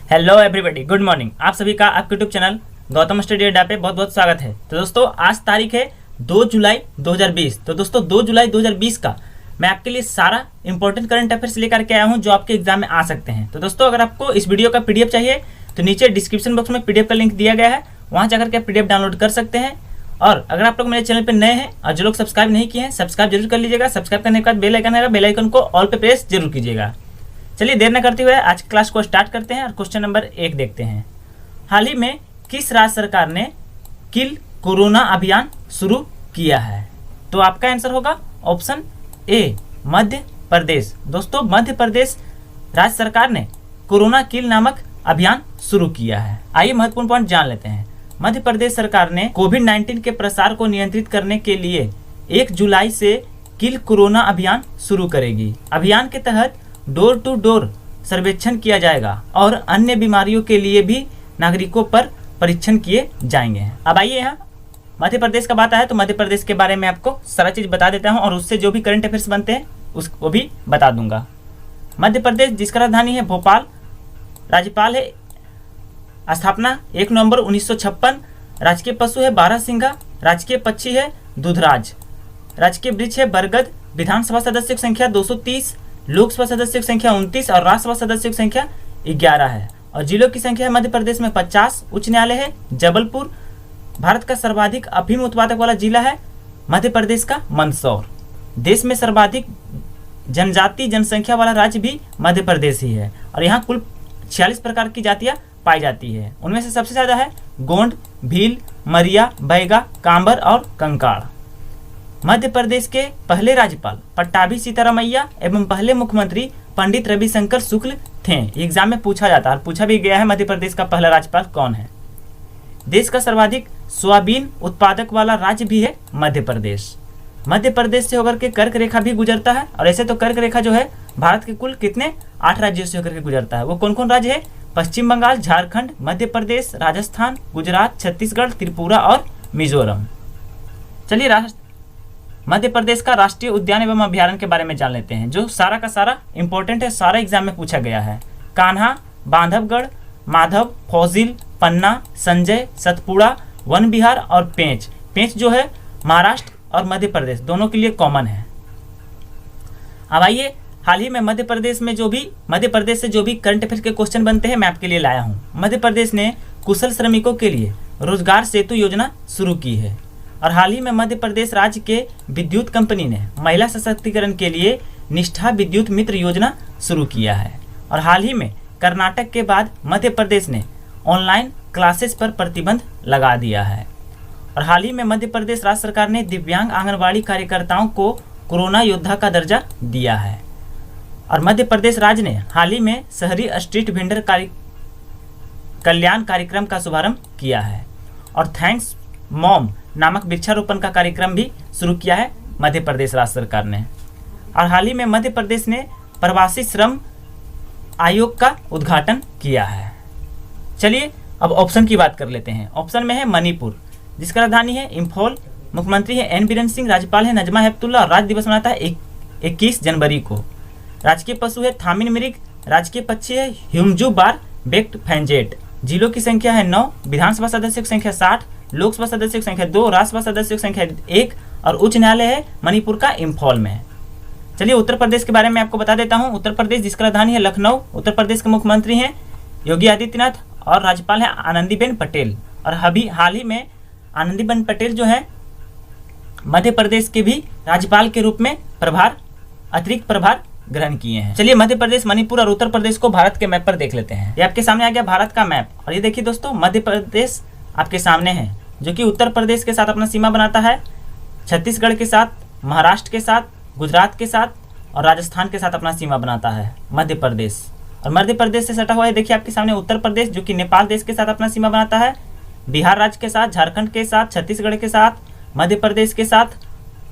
Hello everybody, good morning. आप सभी का आपके यूट्यूब चैनल गौतम स्टडी अड्डा पे बहुत बहुत स्वागत है। तो दोस्तों, आज तारीख है 2 जुलाई 2020। तो दोस्तों 2 जुलाई 2020 का मैं आपके लिए सारा इंपॉर्टेंट करंट अफेयर्स लेकर के आया हूं जो आपके एग्जाम में आ सकते हैं। तो दोस्तों, अगर आपको इस वीडियो का पीडीएफ चाहिए तो नीचे डिस्क्रिप्शन बॉक्स में पीडीएफ का लिंक दिया गया है, वहाँ जाकर के आप पीडीएफ डाउनलोड कर सकते हैं। और अगर आप लोग मेरे चैनल पर नए हैं और जो लोग सब्सक्राइब नहीं किए हैं, सब्सक्राइब जरूर कर लीजिएगा। सब्सक्राइब करने के बाद बेल आइकन आएगा, बेल आइकन को ऑल पे प्रेस जरूर कीजिएगा। चलिए देर न करते हुए आज की क्लास को स्टार्ट करते हैं और क्वेश्चन नंबर 1 देखते हैं। हाल ही में किस राज्य सरकार ने किल कोरोना अभियान शुरू किया है? तो आपका आंसर होगा ऑप्शन ए, मध्य प्रदेश। दोस्तों, मध्य प्रदेश राज्य सरकार ने कोरोना किल नामक अभियान शुरू किया है। आइए महत्वपूर्ण पॉइंट जान लेते हैं। मध्य प्रदेश सरकार ने कोविड-19 के प्रसार को नियंत्रित करने के लिए 1 जुलाई से किल कोरोना अभियान शुरू करेगी। अभियान के तहत डोर टू डोर सर्वेक्षण किया जाएगा और अन्य बीमारियों के लिए भी नागरिकों पर परीक्षण किए जाएंगे। अब आइए यहाँ मध्य प्रदेश का बात आया तो मध्य प्रदेश के बारे में आपको सारा चीज़ बता देता हूँ और उससे जो भी करंट अफेयर्स बनते हैं उसको भी बता दूंगा। मध्य प्रदेश जिसका राजधानी है भोपाल, राज्यपाल है स्थापना 1 नवंबर 1956, राजकीय पशु है बारहसिंघा, राजकीय पक्षी है दूधराज, राजकीय वृक्ष है बरगद, विधानसभा सदस्यों की संख्या 230, लोकसभा सदस्यों की संख्या 29 और राज्यसभा सदस्यों की संख्या 11 है। और जिलों की संख्या है मध्य प्रदेश में 50। उच्च न्यायालय है जबलपुर। भारत का सर्वाधिक अफीम उत्पादक वाला जिला है मध्य प्रदेश का मंदसौर। देश में सर्वाधिक जनजाति जनसंख्या वाला राज्य भी मध्य प्रदेश ही है और यहाँ कुल 46 प्रकार की जातियाँ पाई जाती है। उनमें से सबसे ज़्यादा है गोंड, भील, मरिया, बैगा, कांबर और कंकाड़। मध्य प्रदेश के पहले राज्यपाल पट्टाभी सीतारामैया एवं पहले मुख्यमंत्री पंडित रविशंकर शुक्ल थे। एग्जाम में पूछा जाता है, पूछा भी गया है मध्य प्रदेश का पहला राज्यपाल कौन है। देश का सर्वाधिक सोयाबीन उत्पादक वाला राज्य भी है मध्य प्रदेश। मध्य प्रदेश से होकर के कर्क रेखा भी गुजरता है और ऐसे तो कर्क रेखा जो है भारत के कुल कितने 8 राज्यों से होकर के गुजरता है। वो कौन कौन राज्य है? पश्चिम बंगाल, झारखंड, मध्य प्रदेश, राजस्थान, गुजरात, छत्तीसगढ़, त्रिपुरा और मिजोरम। चलिए मध्य प्रदेश का राष्ट्रीय उद्यान एवं अभ्यारण्य के बारे में जान लेते हैं जो सारा का सारा इंपॉर्टेंट है, सारा एग्जाम में पूछा गया है। कान्हा, बांधवगढ़, माधव, फौजिल, पन्ना, संजय, सतपुड़ा, वन विहार और पेंच। पेंच जो है महाराष्ट्र और मध्य प्रदेश दोनों के लिए कॉमन है। अब आइए हाल ही में मध्य प्रदेश से जो भी करंट अफेयर के क्वेश्चन बनते हैं मैं आपके लिए लाया हूँ। मध्य प्रदेश ने कुशल श्रमिकों के लिए रोजगार सेतु योजना शुरू की है और हाल ही में मध्य प्रदेश राज्य के विद्युत कंपनी ने महिला सशक्तिकरण के लिए निष्ठा विद्युत मित्र योजना शुरू किया है। और हाल ही में कर्नाटक के बाद मध्य प्रदेश ने ऑनलाइन क्लासेस पर प्रतिबंध लगा दिया है। और हाल ही में मध्य प्रदेश राज्य सरकार ने दिव्यांग आंगनबाड़ी कार्यकर्ताओं को कोरोना योद्धा का दर्जा दिया है। और मध्य प्रदेश राज्य ने हाल ही में शहरी स्ट्रीट वेंडर कल्याण कार्यक्रम का शुभारंभ किया है। और थैंक्स मॉम नामक वृक्षारोपण का कार्यक्रम भी शुरू किया है मध्य प्रदेश राज्य सरकार ने। और हाल ही में मध्य प्रदेश ने प्रवासी श्रम आयोग का उद्घाटन किया है। चलिए अब ऑप्शन की बात कर लेते हैं। ऑप्शन में है मणिपुर जिसका राजधानी है इम्फॉल, मुख्यमंत्री है एन बीरेन सिंह, राज्यपाल है नजमा हेपतुल्ला और राज्य दिवस मनाता है 21 जनवरी को। राजकीय पशु है थामिन मृग, राजकीय पक्षी है ह्यूमजू बार बेक्ड फैंजेट। जिलों की संख्या है 9, विधानसभा सदस्यों की संख्या 60, लोकसभा सदस्यों की संख्या 2, राज्यसभा सदस्यों की संख्या 1 और उच्च न्यायालय है मणिपुर का इम्फॉल में। चलिए उत्तर प्रदेश के बारे में आपको बता देता हूँ। उत्तर प्रदेश जिसका राजधानी है लखनऊ, उत्तर प्रदेश के मुख्यमंत्री हैं योगी आदित्यनाथ और राज्यपाल है आनंदीबेन पटेल। और हाल ही में आनंदीबेन पटेल जो है मध्य प्रदेश के भी राज्यपाल के रूप में अतिरिक्त प्रभार ग्रहण किए हैं। चलिए मध्य प्रदेश, मणिपुर और उत्तर प्रदेश को भारत के मैप पर देख लेते हैं। ये आपके सामने आ गया भारत का मैप और ये देखिए दोस्तों, मध्य प्रदेश आपके सामने है जो कि उत्तर प्रदेश के साथ अपना सीमा बनाता है, छत्तीसगढ़ के साथ, महाराष्ट्र के साथ, गुजरात के साथ और राजस्थान के साथ अपना सीमा बनाता है मध्य प्रदेश। और मध्य प्रदेश से सटा हुआ है देखिए आपके सामने उत्तर प्रदेश जो कि नेपाल देश के साथ अपना सीमा बनाता है, बिहार राज्य के साथ, झारखंड के साथ, छत्तीसगढ़ के साथ, मध्य प्रदेश के साथ,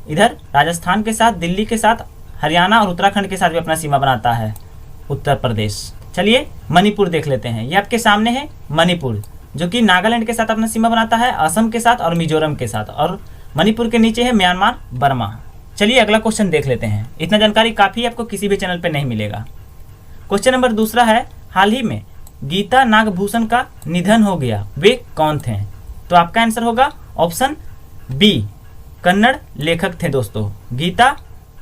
इधर राजस्थान के साथ, दिल्ली के साथ, हरियाणा और उत्तराखंड के साथ भी अपना सीमा बनाता है उत्तर प्रदेश। चलिए मणिपुर देख लेते हैं। ये आपके सामने है मणिपुर जो कि नागालैंड के साथ अपना सीमा बनाता है, असम के साथ और मिजोरम के साथ। और मणिपुर के नीचे है म्यांमार, बर्मा। चलिए अगला क्वेश्चन देख लेते हैं। इतना जानकारी काफ़ी आपको किसी भी चैनल पर नहीं मिलेगा। क्वेश्चन नंबर दूसरा है, हाल ही में गीता नागभूषण का निधन हो गया वे कौन थे? तो आपका आंसर होगा ऑप्शन बी, कन्नड़ लेखक थे दोस्तों, गीता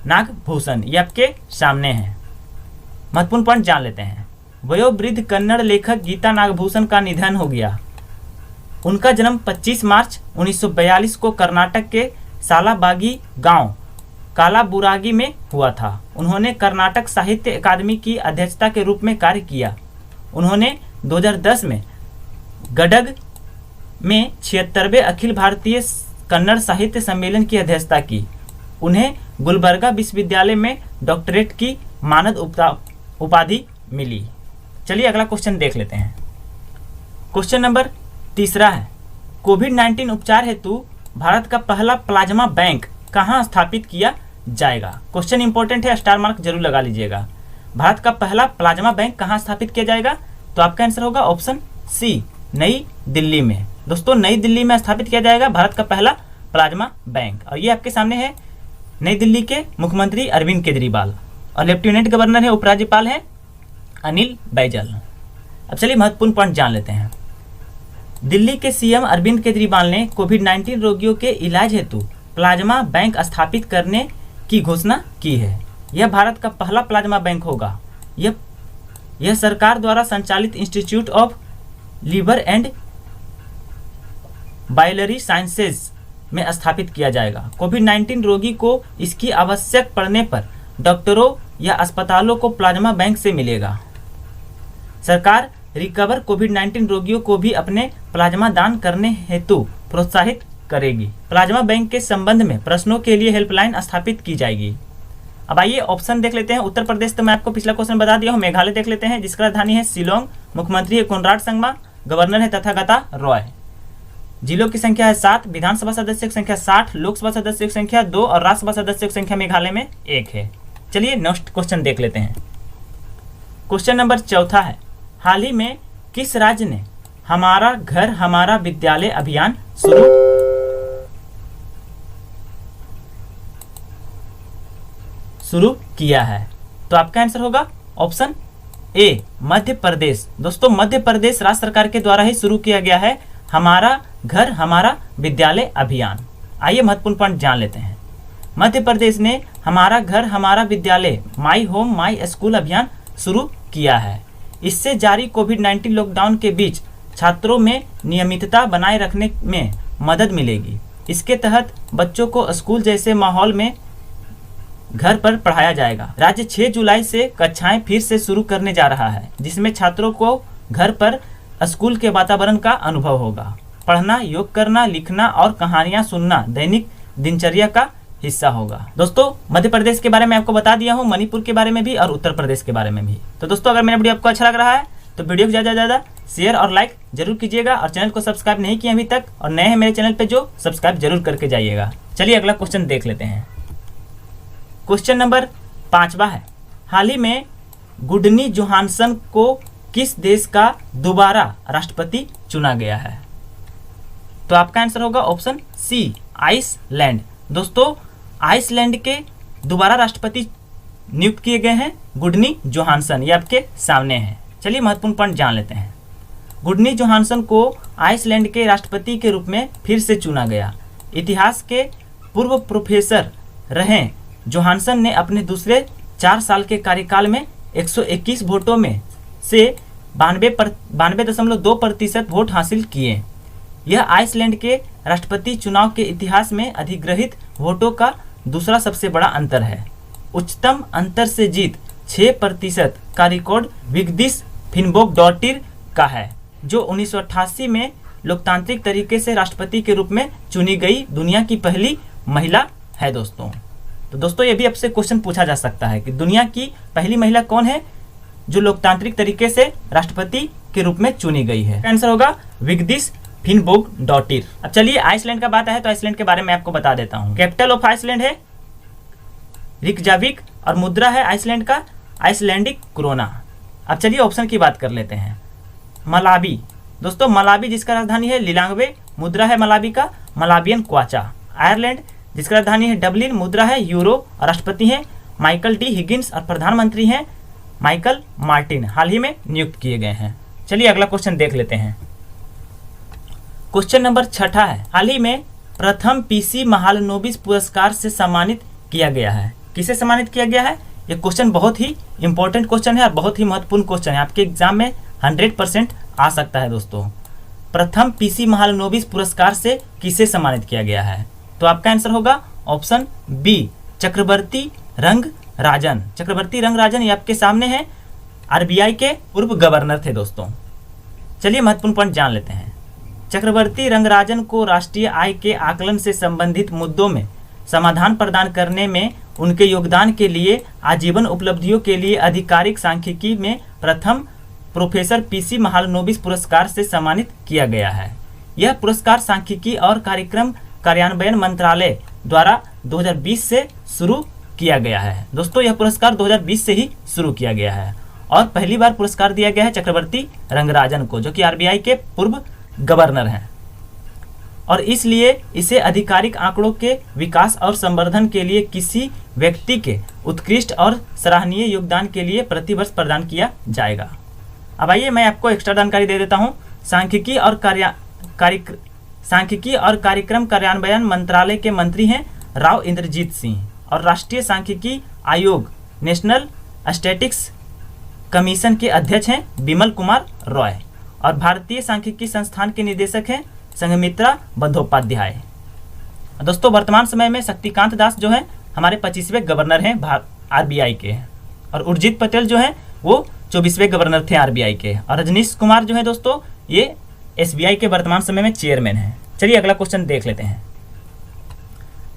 नागभूषण। ये आपके सामने है। महत्वपूर्ण पॉइंट जान लेते हैं। वयोवृद्ध कन्नड़ लेखक गीता नागभूषण का निधन हो गया। उनका जन्म 25 मार्च 1942 को कर्नाटक के सालाबागी गांव कालाबुरागी में हुआ था। उन्होंने कर्नाटक साहित्य अकादमी की अध्यक्षता के रूप में कार्य किया। उन्होंने 2010 में गडग में 76वें अखिल भारतीय कन्नड़ साहित्य सम्मेलन की अध्यक्षता की। उन्हें गुलबर्गा विश्वविद्यालय में डॉक्टरेट की मानद उपाधि मिली। चलिए अगला क्वेश्चन देख लेते हैं। क्वेश्चन नंबर 3 है, कोविड-19 उपचार हेतु भारत का पहला प्लाज्मा बैंक कहाँ स्थापित किया जाएगा? क्वेश्चन इंपॉर्टेंट है, स्टार मार्क जरूर लगा लीजिएगा। भारत का पहला प्लाज्मा बैंक कहाँ स्थापित किया जाएगा? तो आपका आंसर होगा ऑप्शन सी, नई दिल्ली में। दोस्तों नई दिल्ली में स्थापित किया जाएगा भारत का पहला प्लाज्मा बैंक। और ये आपके सामने है नई दिल्ली के मुख्यमंत्री अरविंद केजरीवाल और लेफ्टिनेंट गवर्नर है, उपराज्यपाल है अनिल बैजल। अब चलिए महत्वपूर्ण पॉइंट जान लेते हैं। दिल्ली के सीएम अरविंद केजरीवाल ने कोविड-19 रोगियों के इलाज हेतु प्लाज्मा बैंक स्थापित करने की घोषणा की है। यह भारत का पहला प्लाज्मा बैंक होगा। यह सरकार द्वारा संचालित institute of liver and biliary sciences में स्थापित किया जाएगा। कोविड-19 रोगी को इसकी आवश्यक पड़ने पर डॉक्टरों या अस्पतालों को प्लाज्मा बैंक से मिलेगा। सरकार रिकवर कोविड-19 रोगियों को भी अपने प्लाज्मा दान करने हेतु प्रोत्साहित करेगी। प्लाज्मा बैंक के संबंध में प्रश्नों के लिए हेल्पलाइन स्थापित की जाएगी। अब आइए ऑप्शन देख लेते हैं। उत्तर प्रदेश तो मैं आपको पिछला क्वेश्चन बता दिया हूँ। मेघालय देख लेते हैं जिसका राजधानी है शिलोंग, मुख्यमंत्री है कोनराड संगमा, गवर्नर है तथागता रॉय। जिलों की संख्या है 7, विधानसभा सदस्यों की संख्या 60, लोकसभा सदस्यों की संख्या 2 और राज्यसभा सदस्यों की संख्या मेघालय में 1 है। चलिए नेक्स्ट क्वेश्चन देख लेते हैं। क्वेश्चन नंबर 4 है, हाल ही में किस राज्य ने हमारा घर हमारा विद्यालय अभियान शुरू किया है? तो आपका आंसर होगा ऑप्शन ए, मध्य प्रदेश। दोस्तों मध्य प्रदेश राज्य सरकार के द्वारा ही शुरू किया गया है हमारा घर हमारा विद्यालय अभियान। आइए महत्वपूर्ण पॉइंट जान लेते हैं। मध्य प्रदेश ने हमारा घर हमारा विद्यालय माई होम माई स्कूल अभियान शुरू किया है। इससे जारी कोविड-19 लॉकडाउन के बीच छात्रों में नियमितता बनाए रखने में मदद मिलेगी। इसके तहत बच्चों को स्कूल जैसे माहौल में घर पर पढ़ाया जाएगा। राज्य 6 जुलाई से कक्षाएं फिर से शुरू करने जा रहा है, जिसमें छात्रों को घर पर स्कूल के वातावरण का अनुभव होगा। पढ़ना, योग करना, लिखना और कहानियां सुनना दैनिक दिनचर्या का हिस्सा होगा। दोस्तों मध्य प्रदेश के बारे में आपको बता दिया हूँ, मणिपुर के बारे में भी और उत्तर प्रदेश के बारे में भी। तो दोस्तों अगर मेरा वीडियो आपको अच्छा लग रहा है तो वीडियो को ज़्यादा शेयर और लाइक जरूर कीजिएगा और चैनल को सब्सक्राइब नहीं किया अभी तक और नए हैं मेरे चैनल पे जो सब्सक्राइब जरूर करके जाइएगा। चलिए अगला क्वेश्चन देख लेते हैं। क्वेश्चन नंबर 5 है, हाल ही में गुडनी जोहानसन को किस देश का दोबारा राष्ट्रपति चुना गया है? तो आपका आंसर होगा ऑप्शन सी, आइसलैंड। दोस्तों आइसलैंड के दोबारा राष्ट्रपति नियुक्त किए गए हैं गुडनी जोहानसन। ये आपके सामने है। चलिए महत्वपूर्ण पॉइंट जान लेते हैं। गुडनी जोहानसन को आइसलैंड के राष्ट्रपति के रूप में फिर से चुना गया। इतिहास के पूर्व प्रोफेसर रहे जोहानसन ने अपने दूसरे 4 साल के कार्यकाल में 121 वोटों में से 92.2% वोट हासिल किए। यह आइसलैंड के राष्ट्रपति चुनाव के इतिहास में अधिग्रहित वोटों का दूसरा सबसे बड़ा अंतर है। उच्चतम अंतर से जीत 6% का रिकॉर्ड विग्दिस फिनबोगडोटिर का है, जो 1988 में लोकतांत्रिक तरीके से राष्ट्रपति के रूप में चुनी गई दुनिया की पहली महिला है दोस्तों। तो दोस्तों ये भी आपसे क्वेश्चन पूछा जा सकता है कि दुनिया की पहली महिला कौन है जो लोकतांत्रिक तरीके से राष्ट्रपति के रूप में चुनी गई है? आंसर होगा विग्दिस फिनबोगडोटिर। अब चलिए आइसलैंड का बात है तो आइसलैंड के बारे में आपको बता देता हूँ। कैपिटल ऑफ आइसलैंड है रिकजाविक और मुद्रा है आइसलैंड का आइसलैंडिक क्रोना। अब चलिए ऑप्शन की बात कर लेते हैं। मलावी, दोस्तों मलावी जिसका राजधानी है लिलांगवे, मुद्रा है मलावी का मलावियन क्वाचा। आयरलैंड जिसका राजधानी है डबलिन, मुद्रा है यूरो और राष्ट्रपति हैं माइकल डी हिगिन्स और प्रधानमंत्री हैं माइकल मार्टिन, हाल ही में नियुक्त किए गए हैं। चलिए अगला क्वेश्चन देख लेते हैं। क्वेश्चन नंबर 6 है, हाल ही में प्रथम पीसी महालनोबिस पुरस्कार से सम्मानित किया गया है। किसे सम्मानित किया गया है? ये क्वेश्चन बहुत ही इंपॉर्टेंट क्वेश्चन है और बहुत ही महत्वपूर्ण क्वेश्चन है, आपके एग्जाम में 100% आ सकता है दोस्तों। प्रथम पीसी महालनोबिस पुरस्कार से किसे सम्मानित किया गया है? तो आपका आंसर होगा ऑप्शन बी, चक्रवर्ती रंगराजन। चक्रवर्ती रंगराजन ये आपके सामने है, आरबीआई के पूर्व गवर्नर थे दोस्तों। चलिए महत्वपूर्ण पॉइंट जान लेते हैं। चक्रवर्ती रंगराजन को राष्ट्रीय आय के आकलन से संबंधित मुद्दों में समाधान प्रदान करने में उनके योगदान के लिए आजीवन उपलब्धियों के लिए आधिकारिक सांख्यिकी में प्रथम प्रोफेसर पीसी महालनोबिस पुरस्कार से सम्मानित किया गया है। यह पुरस्कार सांख्यिकी और कार्यक्रम कार्यान्वयन मंत्रालय द्वारा 2020 से शुरू किया गया है। दोस्तों यह पुरस्कार 2020 से ही शुरू किया गया है और पहली बार पुरस्कार दिया गया है चक्रवर्ती रंगराजन को, जो कि आरबीआई के पूर्व गवर्नर हैं, और इसलिए इसे आधिकारिक आंकड़ों के विकास और संवर्धन के लिए किसी व्यक्ति के उत्कृष्ट और सराहनीय योगदान के लिए प्रतिवर्ष प्रदान किया जाएगा। अब आइए मैं आपको एक्स्ट्रा जानकारी दे देता हूं। सांख्यिकी और कार्यक्रम कार्यान्वयन मंत्रालय के मंत्री हैं राव इंद्रजीत सिंह, और राष्ट्रीय सांख्यिकी आयोग नेशनल स्टैटिस्टिक्स कमीशन के अध्यक्ष हैं बिमल कुमार रॉय, और भारतीय सांख्यिकी संस्थान के निदेशक हैं संघमित्रा बंदोपाध्याय। दोस्तों वर्तमान समय में शक्तिकांत दास जो है हमारे 25वें गवर्नर हैं आरबीआई के, और उर्जित पटेल जो है वो 24वें गवर्नर थे आरबीआई के, और रजनीश कुमार जो है दोस्तों ये एसबीआई के वर्तमान समय में चेयरमैन हैं। चलिए अगला क्वेश्चन देख लेते हैं।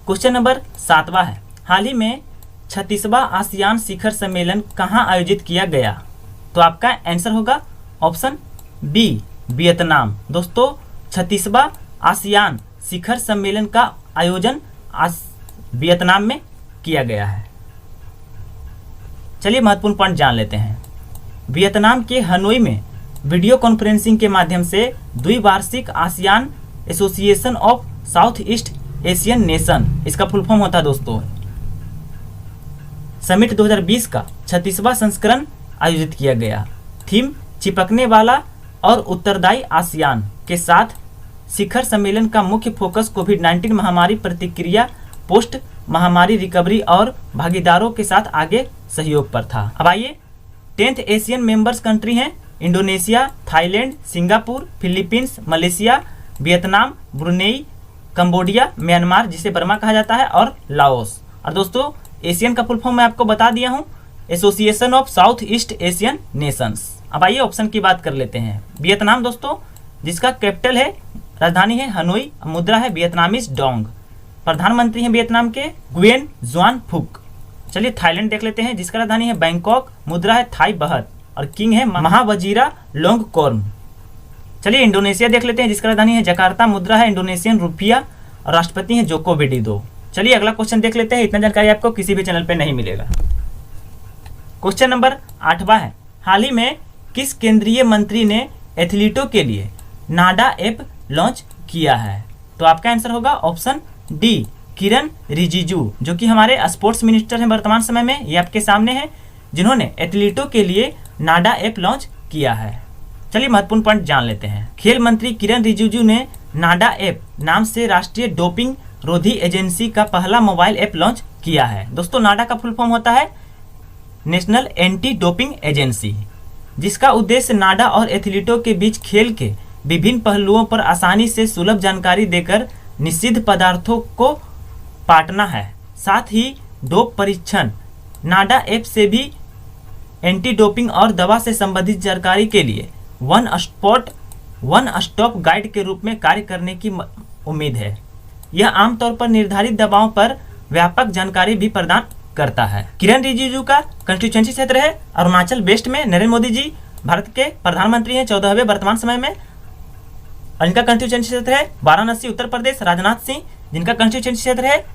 क्वेश्चन नंबर 7वां है, हाल ही में 36वां आसियान शिखर सम्मेलन कहाँ आयोजित किया गया? तो आपका आंसर होगा ऑप्शन बी, वियतनाम। दोस्तों 36वां आसियान शिखर सम्मेलन का आयोजन वियतनाम में किया गया है। चलिए महत्वपूर्ण पॉइंट जान लेते हैं। वियतनाम के हनोई में वीडियो कॉन्फ्रेंसिंग के माध्यम से द्विवार्षिक ASEAN association of south east Asian nation, इसका फुल फॉर्म होता है दोस्तों, समिट 2020 का 36वां संस्करण आयोजित किया गया। थीम चिपकने वाला और उत्तरदायी आसियान के साथ शिखर सम्मेलन का मुख्य फोकस कोविड-19 महामारी प्रतिक्रिया, पोस्ट महामारी रिकवरी और भागीदारों के साथ आगे सहयोग पर था। अब आइए 10th एशियन मेंबर्स कंट्री हैं Indonesia, Thailand, Singapore, Philippines, Malaysia, Vietnam, Brunei, Cambodia, Myanmar जिसे बर्मा कहा जाता है, और लाओस। और दोस्तों एशियन का फुल फॉर्म मैं आपको बता दिया हूं, association of south east Asian Nations. अब आइए ऑप्शन की बात कर लेते हैं। वियतनाम दोस्तों जिसका कैपिटल है, राजधानी है हनोई, मुद्रा है वियतनामीज डोंग, प्रधानमंत्री हैं वियतनाम के गुयेन जुआन फुक। चलिए थाईलैंड देख लेते हैं जिसका राजधानी है बैंकॉक, मुद्रा है थाई बहत, और किंग है महावजीरा लोंगकोर्न। चलिए इंडोनेशिया देख लेते हैं जिसका राजधानी है जकार्ता, मुद्रा है इंडोनेशियन रुपया, और राष्ट्रपति हैं जोको विडोडो। चलिए अगला क्वेश्चन देख लेते हैं, इतना जानकारी आपको किसी भी चैनल पे नहीं मिलेगा। क्वेश्चन नंबर 8वां है, हाल ही में किस केंद्रीय मंत्री ने एथलीटों के लिए नाडा ऐप लॉन्च किया है? तो आपका आंसर होगा ऑप्शन डी, किरण रिजिजू, जो कि हमारे स्पोर्ट्स मिनिस्टर हैं वर्तमान समय में, ये आपके सामने हैं, जिन्होंने एथलीटों के लिए नाडा ऐप लॉन्च किया है। चलिए महत्वपूर्ण पॉइंट जान लेते हैं। खेल मंत्री किरण रिजिजू ने नाडा ऐप नाम से राष्ट्रीय डोपिंग रोधी एजेंसी का पहला मोबाइल ऐप लॉन्च किया है। दोस्तों नाडा का फुल फॉर्म होता है नेशनल एंटी डोपिंग एजेंसी, जिसका उद्देश्य नाडा और एथलीटों के बीच खेल के विभिन्न पहलुओं पर आसानी से सुलभ जानकारी देकर निषिद्ध पदार्थों को पाटना है। साथ ही डोप परीक्षण नाडा ऐप से भी एंटी डोपिंग और दवा से संबंधित जानकारी के लिए वन स्टॉप गाइड के रूप में कार्य करने की उम्मीद है। यह आमतौर पर निर्धारित दवाओं पर व्यापक जानकारी भी प्रदान करता है। किरण रिजिजू का कंस्टिट्यूएंसी क्षेत्र है अरुणाचल वेस्ट में। नरेंद्र मोदी जी भारत के प्रधानमंत्री हैं 14वें वर्तमान समय में, और इनका कंस्टिट्यूएंसी क्षेत्र है वाराणसी उत्तर प्रदेश। राजनाथ सिंह जिनका कंस्टिट्यूएंसी क्षेत्र है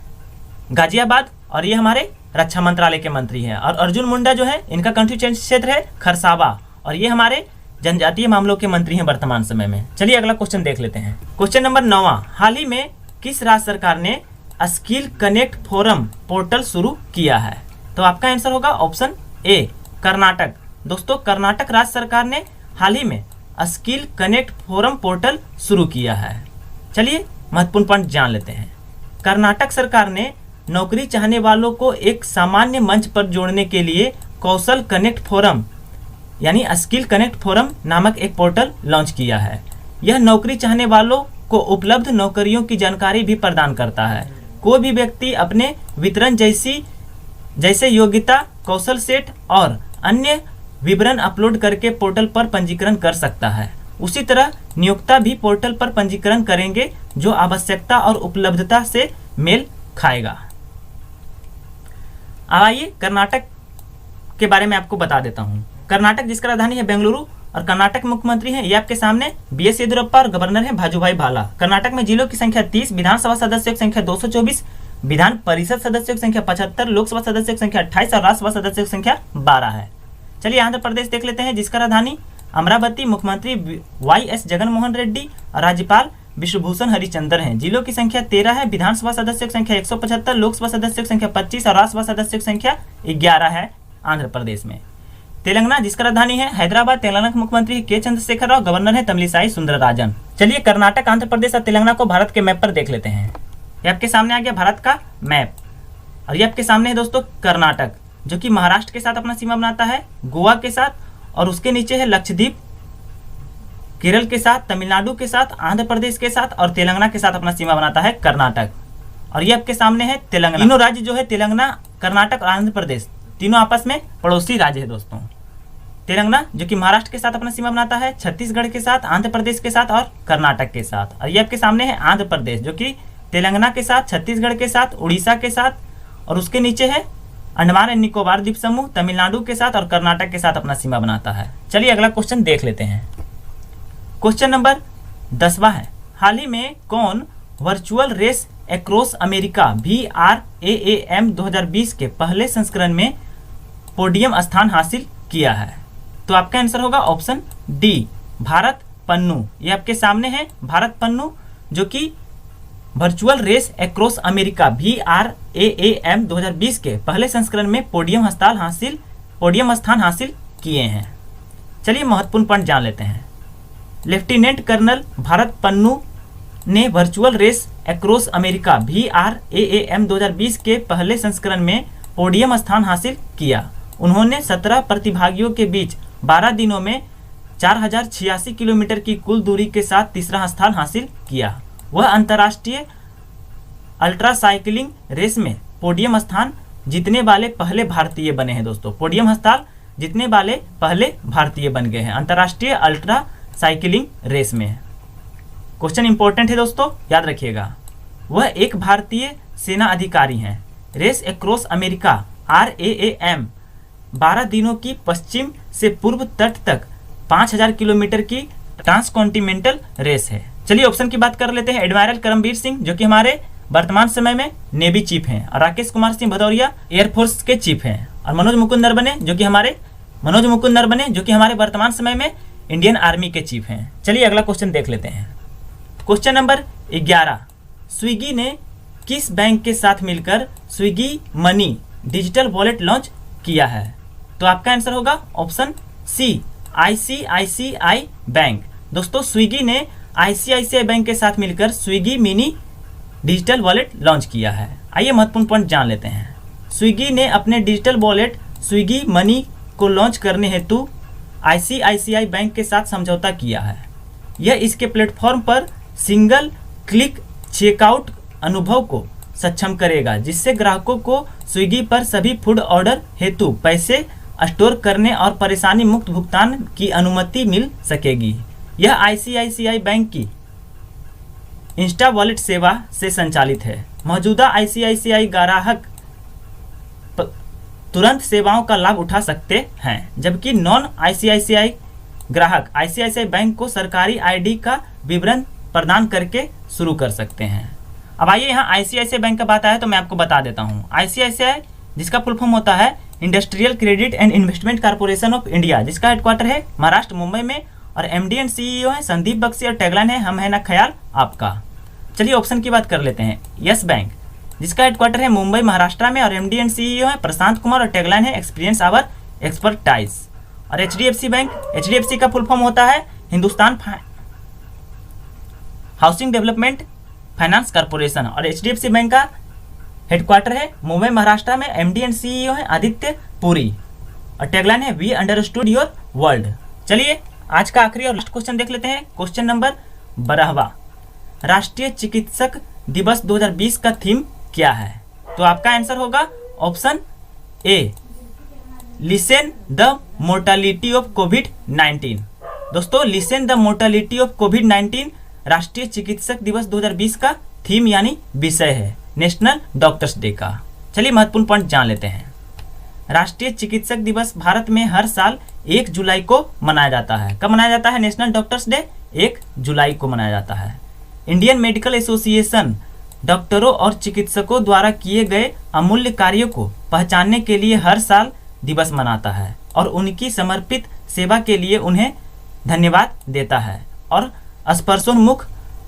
गाजियाबाद, और ये हमारे रक्षा मंत्रालय के मंत्री हैं। और अर्जुन मुंडा जो है इनका कंस्टिट्यूएंसी क्षेत्र है खरसावा, और ये हमारे जनजातीय मामलों के मंत्री हैं वर्तमान समय में। चलिए अगला क्वेश्चन देख लेते हैं। क्वेश्चन नंबर 9, हाल ही में किस राज्य सरकार ने स्किल कनेक्ट फोरम पोर्टल शुरू किया है? तो आपका आंसर होगा ऑप्शन ए, कर्नाटक। दोस्तों कर्नाटक राज्य सरकार ने हाल ही में स्किल कनेक्ट फोरम पोर्टल शुरू किया है। चलिए महत्वपूर्ण पॉइंट जान लेते हैं। कर्नाटक सरकार ने नौकरी चाहने वालों को एक सामान्य मंच पर जोड़ने के लिए कौशल कनेक्ट फोरम यानी स्किल कनेक्ट फोरम नामक एक पोर्टल लॉन्च किया है। यह नौकरी चाहने वालों को उपलब्ध नौकरियों की जानकारी भी प्रदान करता है। कोई भी व्यक्ति अपने वितरण जैसे योग्यता, कौशल सेट और अन्य विवरण अपलोड करके पोर्टल पर पंजीकरण कर सकता है। उसी तरह नियोक्ता भी पोर्टल पर पंजीकरण करेंगे जो आवश्यकता और उपलब्धता से मेल खाएगा। अब आइए कर्नाटक के बारे में आपको बता देता हूँ। कर्नाटक जिसका राजधानी है बेंगलुरु और कर्नाटक मुख्यमंत्री हैं ये आपके सामने बीएस येदियुरप्पा और गवर्नर है भाजुभाई भाला। कर्नाटक में जिलों की संख्या 30, विधानसभा सदस्यों की संख्या 224, विधान परिषद सदस्यों की संख्या 75, लोकसभा सदस्यों की संख्या 28 और राज्यसभा सदस्यों की संख्या 12 है। चलिए आंध्र प्रदेश देख लेते हैं जिसका राजधानी अमरावती, मुख्यमंत्री वाई.एस. जगनमोहन रेड्डी और राज्यपाल विश्वभूषण हरिचंद्र हैं। जिलों की संख्या 13 है, विधानसभा सदस्यों की संख्या 175, लोकसभा सदस्यों की संख्या 25 और राज्यसभा सदस्यों की संख्या 11 है आंध्र प्रदेश में। तेलंगाना जिसका राजधानी है हैदराबाद, तेलंगाना के मुख्यमंत्री के चंद्रशेखर राव, गवर्नर है तमिलिसाई सुंदरराजन। चलिए कर्नाटक, आंध्र प्रदेश और तेलंगाना को भारत के मैप पर देख लेते हैं। ये आपके सामने आ गया भारत का मैप और ये आपके सामने है दोस्तों कर्नाटक जो कि महाराष्ट्र के साथ अपना सीमा बनाता है, गोवा के साथ, और उसके नीचे है लक्षद्वीप, केरल के साथ, तमिलनाडु के साथ, आंध्र प्रदेश के साथ और तेलंगाना के साथ अपना सीमा बनाता है कर्नाटक। और ये आपके सामने है तेलंगाना। तीनों राज्य जो है तेलंगाना, कर्नाटक और आंध्र प्रदेश तीनों आपस में पड़ोसी राज्य है दोस्तों। तेलंगाना जो कि महाराष्ट्र के साथ अपना सीमा बनाता है, छत्तीसगढ़ के साथ, आंध्र प्रदेश के साथ और कर्नाटक के साथ। और ये आपके सामने है आंध्र प्रदेश जो कि तेलंगाना के साथ, छत्तीसगढ़ के साथ, उड़ीसा के साथ और उसके नीचे है अंडमान एंड निकोबार द्वीप समूह, तमिलनाडु के साथ और कर्नाटक के साथ अपना सीमा बनाता है। चलिए अगला क्वेश्चन देख लेते हैं। क्वेश्चन नंबर 10वां है, हाल ही में कौन virtual race across America VRAAM 2020 के पहले संस्करण में पोडियम स्थान हासिल किया है? तो आपका आंसर होगा ऑप्शन डी, भारत पन्नू। ये आपके सामने है भारत पन्नू जो कि virtual race across America VRAAM 2020 के पहले संस्करण में पोडियम स्थान हासिल किए हैं। चलिए महत्वपूर्ण पॉइंट जान लेते हैं। लेफ्टिनेंट कर्नल भारत पन्नू ने virtual race across America VRAAM 2020 के पहले संस्करण में पोडियम स्थान हासिल किया। उन्होंने 17 प्रतिभागियों के बीच 12 दिनों में 4086 किलोमीटर की कुल दूरी के साथ तीसरा स्थान हासिल किया। वह अंतर्राष्ट्रीय अल्ट्रा साइकिलिंग रेस में पोडियम स्थान जीतने वाले पहले भारतीय बने हैं दोस्तों। पोडियम स्थान जीतने वाले पहले भारतीय बन गए हैं अंतर्राष्ट्रीय अल्ट्रा साइकिलिंग रेस में। क्वेश्चन इंपॉर्टेंट है दोस्तों, याद रखिएगा। वह एक भारतीय सेना अधिकारी हैं। रेस एक्रॉस अमेरिका RAAM 12 दिनों की पश्चिम से पूर्व तट तक 5000 किलोमीटर की ट्रांसकॉन्टिनेंटल रेस है। चलिए ऑप्शन की बात कर लेते हैं। एडमिरल करमबीर सिंह जो कि हमारे वर्तमान समय में नेवी चीफ हैं और राकेश कुमार सिंह भदौरिया एयरफोर्स के चीफ हैं और मनोज मुकुंद नरवणे जो कि हमारे वर्तमान समय में इंडियन आर्मी के चीफ हैं। चलिए अगला क्वेश्चन देख लेते हैं। क्वेश्चन नंबर 11, स्विगी ने किस बैंक के साथ मिलकर Swiggy money digital wallet launch किया है? तो आपका आंसर होगा ऑप्शन सी, ICICI बैंक। दोस्तों स्विगी ने ICICI बैंक के साथ मिलकर Swiggy mini digital wallet launch किया है। आइए महत्वपूर्ण पॉइंट जान लेते हैं। स्विगी ने अपने डिजिटल वॉलेट स्विगी मनी को लॉन्च करने हेतु ICICI बैंक के साथ समझौता किया है। यह इसके प्लेटफॉर्म पर सिंगल क्लिक चेकआउट अनुभव को सक्षम करेगा जिससे ग्राहकों को स्विगी पर सभी फूड ऑर्डर हेतु पैसे स्टोर करने और परेशानी मुक्त भुगतान की अनुमति मिल सकेगी। यह ICICI बैंक की इंस्टा वॉलेट सेवा से संचालित है। मौजूदा ICICI ग्राहक तुरंत सेवाओं का लाभ उठा सकते हैं जबकि नॉन ICICI ग्राहक ICICI बैंक को सरकारी ID का विवरण प्रदान करके शुरू कर सकते हैं। अब आइए यहाँ ICICI बैंक का बात आया तो मैं आपको बता देता हूँ। ICICI जिसका फुल फॉर्म होता है industrial credit and investment corporation of India, जिसका हेडक्वार्टर है महाराष्ट्र मुंबई में और MD एंड CEO है संदीप बख्शी और टैगलाइन है हम है ना ख्याल आपका। चलिए ऑप्शन की बात कर लेते हैं। यस बैंक जिसका हेडक्वार्टर है मुंबई महाराष्ट्र में और MD एंड CEO है प्रशांत कुमार और टैगलाइन है एक्सपीरियंस आवर एक्सपर्टाइज। और HDFC बैंक, HDFC का फुल फॉर्म होता है Hindustan housing development finance corporation. और HDFC बैंक का हेडक्वार्टर है मुंबई महाराष्ट्र में। MD एंड CEO है आदित्य पुरी। और टैगलाइन है वी अंडरस्टूड योर वर्ल्ड। चलिए आज का आखिरी और लास्ट क्वेश्चन देख लेते हैं। क्वेश्चन नंबर 12, राष्ट्रीय चिकित्सक दिवस 2020 का थीम क्या है? तो आपका आंसर होगा option A, listen the mortality of कोविड-19। दोस्तों लिसन द मोर्टालिटी ऑफ कोविड-19 राष्ट्रीय चिकित्सक दिवस 2020 का थीम यानी विषय है नेशनल डॉक्टर्स डे का। चलिए महत्वपूर्ण पॉइंट जान लेते हैं। राष्ट्रीय चिकित्सक दिवस भारत में हर साल 1 जुलाई को मनाया जाता है। कब मनाया जाता है नेशनल डॉक्टर्स डे? 1 जुलाई को मनाया जाता है। इंडियन मेडिकल एसोसिएशन डॉक्टरों और चिकित्सकों द्वारा किए गए अमूल्य कार्यों को पहचानने के लिए हर साल दिवस मनाता है और उनकी समर्पित सेवा के लिए उन्हें धन्यवाद देता है। और स्पर्शोन्मुख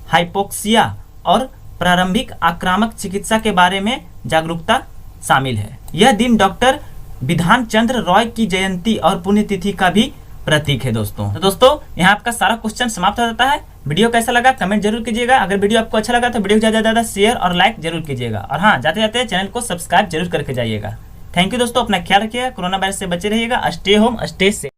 हाइपोक्सिया और प्रारंभिक आक्रामक चिकित्सा के बारे में जागरूकता शामिल है। यह दिन डॉक्टर विधान चंद्र रॉय की जयंती और पुण्यतिथि का भी प्रतीक है दोस्तों। तो दोस्तों यहाँ आपका सारा क्वेश्चन समाप्त हो जाता है। वीडियो कैसा लगा कमेंट जरूर कीजिएगा। अगर वीडियो आपको अच्छा लगा तो वीडियो को ज़्यादा शेयर और लाइक जरूर कीजिएगा। और हाँ, जाते जाते चैनल को सब्सक्राइब जरूर करके जाइएगा। थैंक यू दोस्तों, अपना ख्याल रखिएगा, कोरोना वायरस से बचे रहिएगा। Stay home stay safe.